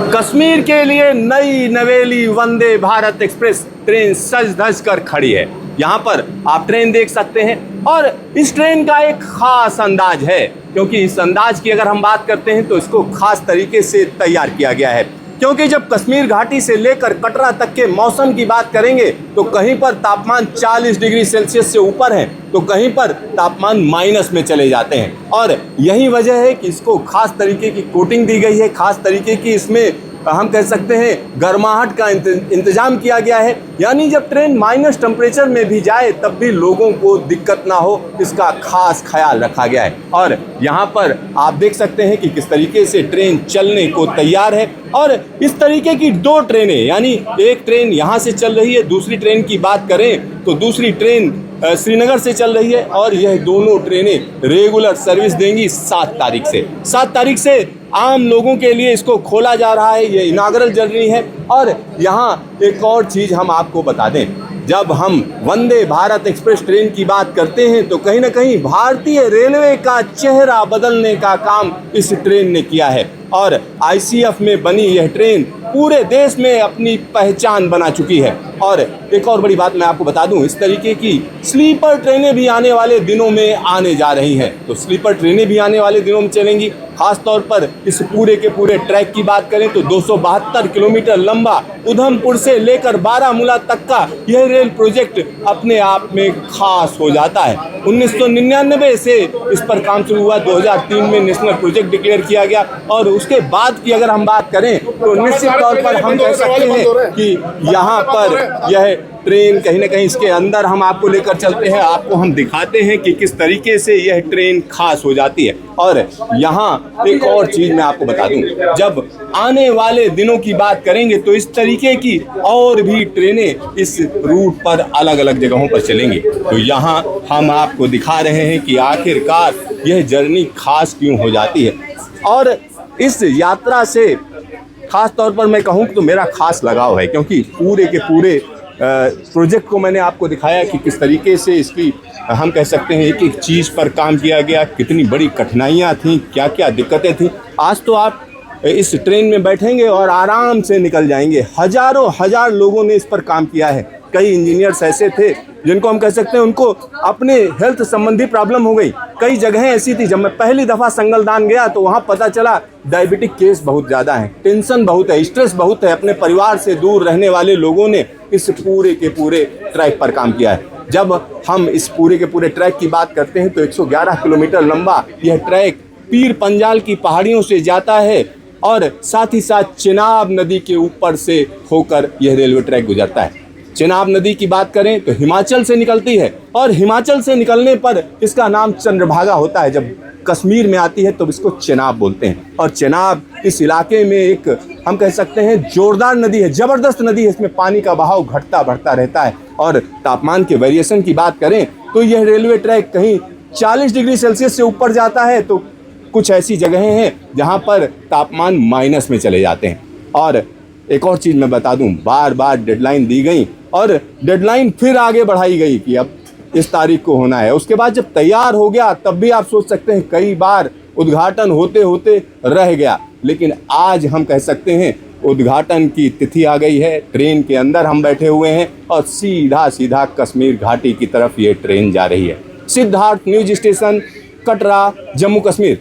कश्मीर के लिए नई नवेली वंदे भारत एक्सप्रेस ट्रेन सज धज कर खड़ी है। यहाँ पर आप ट्रेन देख सकते हैं और इस ट्रेन का एक खास अंदाज है, क्योंकि इस अंदाज की अगर हम बात करते हैं तो इसको खास तरीके से तैयार किया गया है। क्योंकि जब कश्मीर घाटी से लेकर कटरा तक के मौसम की बात करेंगे तो कहीं पर तापमान 40 डिग्री सेल्सियस से ऊपर है तो कहीं पर तापमान माइनस में चले जाते हैं। और यही वजह है कि इसको खास तरीके की कोटिंग दी गई है, खास तरीके की इसमें हम कह सकते हैं गर्माहट का इंतजाम किया गया है। यानी जब ट्रेन माइनस टेम्परेचर में भी जाए तब भी लोगों को दिक्कत ना हो, इसका खास ख्याल रखा गया है। और यहाँ पर आप देख सकते हैं कि किस तरीके से ट्रेन चलने को तैयार है। और इस तरीके की दो ट्रेनें, यानी एक ट्रेन यहाँ से चल रही है, दूसरी ट्रेन की बात करें तो दूसरी ट्रेन श्रीनगर से चल रही है और यह दोनों ट्रेनें रेगुलर सर्विस देंगी 7 तारीख से। 7 तारीख से आम लोगों के लिए इसको खोला जा रहा है, ये इनागरल जर्नी है। और यहाँ एक और चीज़ हम आपको बता दें, जब हम वंदे भारत एक्सप्रेस ट्रेन की बात करते हैं तो कहीं ना कहीं भारतीय रेलवे का चेहरा बदलने का काम इस ट्रेन ने किया है। और आईसीएफ में बनी यह ट्रेन पूरे देश में अपनी पहचान बना चुकी है। और एक और बड़ी बात मैं आपको बता दूं, इस तरीके की स्लीपर ट्रेनें भी आने वाले दिनों में आने जा रही हैं। तो स्लीपर ट्रेनें भी आने वाले दिनों में चलेंगी। खास तौर पर इस पूरे के पूरे ट्रैक की बात करें तो 272 किलोमीटर लंबा उधमपुर से लेकर बारामूला तक का यह रेल प्रोजेक्ट अपने आप में खास हो जाता है। 1999 से इस पर काम शुरू हुआ, 2003 में नेशनल प्रोजेक्ट डिक्लेयर किया गया। और उसके बाद की अगर हम बात करें तो निश्चित तौर पर हम कह सकते हैं कि यहाँ पर यह ट्रेन कहीं ना कहीं इसके अंदर हम आपको लेकर चलते हैं, आपको हम दिखाते हैं कि किस तरीके से यह ट्रेन खास हो जाती है। और यहाँ एक और चीज़ मैं आपको बता दूं, जब आने वाले दिनों की बात करेंगे तो इस तरीके की और भी ट्रेनें इस रूट पर अलग अलग जगहों पर चलेंगी। तो यहाँ हम आपको दिखा रहे हैं कि आखिरकार यह जर्नी खास क्यों हो जाती है। और इस यात्रा से खास तौर पर मैं कहूँ तो मेरा खास लगाव है, क्योंकि पूरे के पूरे प्रोजेक्ट को मैंने आपको दिखाया कि किस तरीके से इसकी हम कह सकते हैं एक एक चीज़ पर काम किया गया, कितनी बड़ी कठिनाइयाँ थीं, क्या क्या दिक्कतें थीं। आज तो आप इस ट्रेन में बैठेंगे और आराम से निकल जाएंगे। हजारों हजार लोगों ने इस पर काम किया है। कई इंजीनियर्स ऐसे थे जिनको हम कह सकते हैं उनको अपने हेल्थ संबंधी प्रॉब्लम हो गई। कई जगहें ऐसी थी, जब मैं पहली दफ़ा संगलदान गया तो वहाँ पता चला डायबिटिक केस बहुत ज़्यादा है, टेंशन बहुत है, स्ट्रेस बहुत है। अपने परिवार से दूर रहने वाले लोगों ने इस पूरे के पूरे ट्रैक पर काम किया है। जब हम इस पूरे के पूरे ट्रैक की बात करते हैं तो 111 किलोमीटर लंबा यह ट्रैक पीर पंजाल की पहाड़ियों से जाता है और साथ ही साथ चेनाब नदी के ऊपर से होकर यह रेलवे ट्रैक गुजरता है। चेनाब नदी की बात करें तो हिमाचल से निकलती है और हिमाचल से निकलने पर इसका नाम चंद्रभागा होता है। जब कश्मीर में आती है तो इसको चेनाब बोलते हैं। और चेनाब इस इलाके में एक हम कह सकते हैं जोरदार नदी है, ज़बरदस्त नदी है। इसमें पानी का बहाव घटता बढ़ता रहता है। और तापमान के वेरिएशन की बात करें तो यह रेलवे ट्रैक कहीं 40 डिग्री सेल्सियस से ऊपर जाता है तो कुछ ऐसी जगहें हैं जहाँ पर तापमान माइनस में चले जाते हैं। और एक और चीज़ मैं बता दूं, बार बार डेडलाइन दी गई और डेडलाइन फिर आगे बढ़ाई गई कि अब इस तारीख को होना है। उसके बाद जब तैयार हो गया तब भी आप सोच सकते हैं कई बार उद्घाटन होते होते रह गया, लेकिन आज हम कह सकते हैं उद्घाटन की तिथि आ गई है। ट्रेन के अंदर हम बैठे हुए हैं और सीधा सीधा कश्मीर घाटी की तरफ ये ट्रेन जा रही है। Siddharth news station, Katra, Jammu Kashmir.